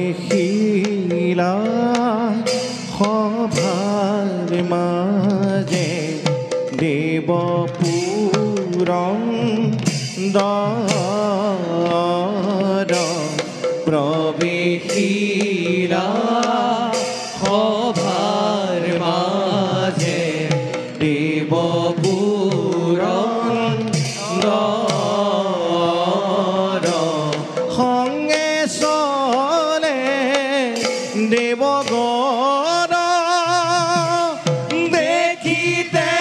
প্ৰৱেশিলা সভাৰ মাজে দেৱ পুৰন্দৰ প্ৰৱেশিলা সভাৰ মাজে দেৱ পুৰন্দৰ সংগে চলে দেৱগণ দেখিতে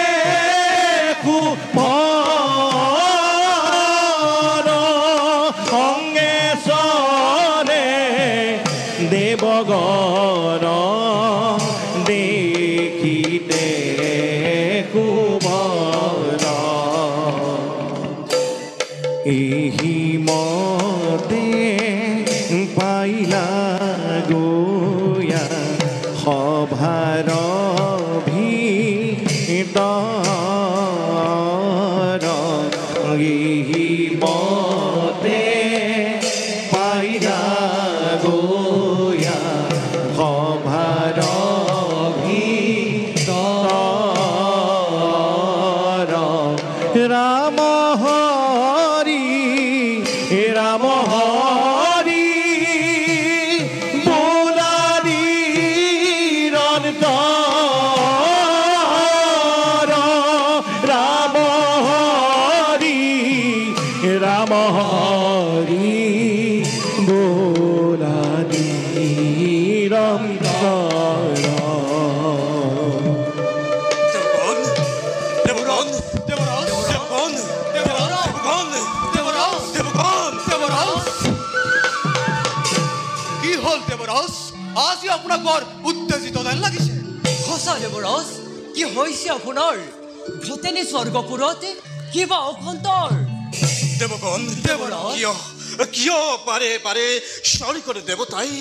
কুপৰ সংগে চলে দেৱগণ দেখিতে কুপৰ এহি মতে পাইলা গোয়া সভাৰ ভিতৰ এহি মতে পাইলা গোয়া সভাৰ ভিতৰ ৰাম হৰি ৰাম হৰি বোলাৰি ৰন্তৰ ৰাম হৰি ৰাম হৰি বোলাৰি ৰন্তৰ কি হল দেৱৰাজ আজি আপোনাক বৰ উত্তেজিত যেন লাগিছে সঁচা দেৱৰাজ কি হৈছে আপোনাৰ ঘটেনে স্বৰ্গপুৰতে কিবা অখন্তৰ দেৱগণ দেৱৰাজ কিয় পাৰে পাৰে স্বৰ্গৰ দেৱতাই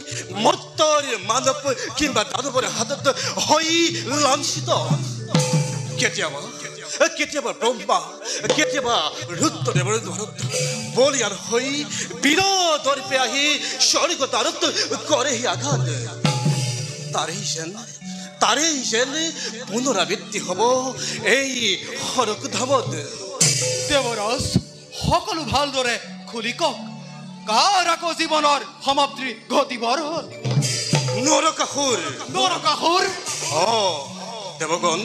মৰ্তৰ মানৱ কিংবা দানৱৰ হাতত হৈ লাঞ্ছিত কেতিয়াবা কেতিয়াবা ব্ৰহ্মা কেতিয়াবা ৰুদ্ৰদেৱৰ দ্বাৰত বলিয়ান হৈ বিৰোধৰূপে আহি স্বৰ্গ দ্বাৰত কৰেহি আঘাত তাৰেই যেন পুনৰাবৃত্তি হ'ব এই সৰক ধামত দেৱৰাজ সকলো ভালদৰে খুলি কওক কাৰ আকৌ জীৱনৰ সমাপ্তি ঘটিবৰ হ'ল নৰকাসুৰ নৰকাসুৰ দেৱগণ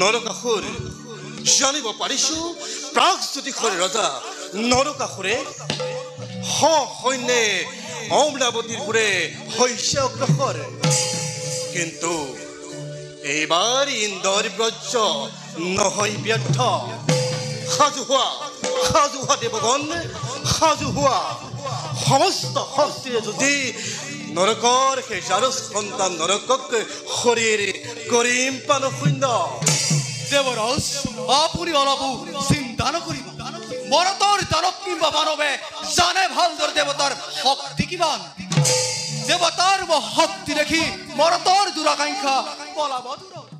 নৰকাসুৰ জানিব পাৰিছো প্ৰাগজ্যোতিষৰ ৰজা নৰকাসুৰে সৈন্যে অমৰাৱতীৰ পুৰে হৈছে অগ্ৰসৰ কিন্তু এইবাৰ ইন্দ্ৰৰ ব্ৰজ নহয় ব্যৰ্থ সাজু হোৱা দেৱগণ সাজু হোৱা সমস্ত শক্তিৰে যদি নৰকৰ সেই জাৰস সন্তান নৰকক শৰীৰ কৰিম পান শূন্য দেৱৰাজ আপুনি অলপো চিন্তা নকৰিব মৰতৰ দানৱ কিংবা মানৱে জানে ভালদৰে দেৱতাৰ শক্তি কিমান দেৱতাৰ শক্তি দেখি মৰতৰ দুৰাকাংক্ষা পলাব দূৰত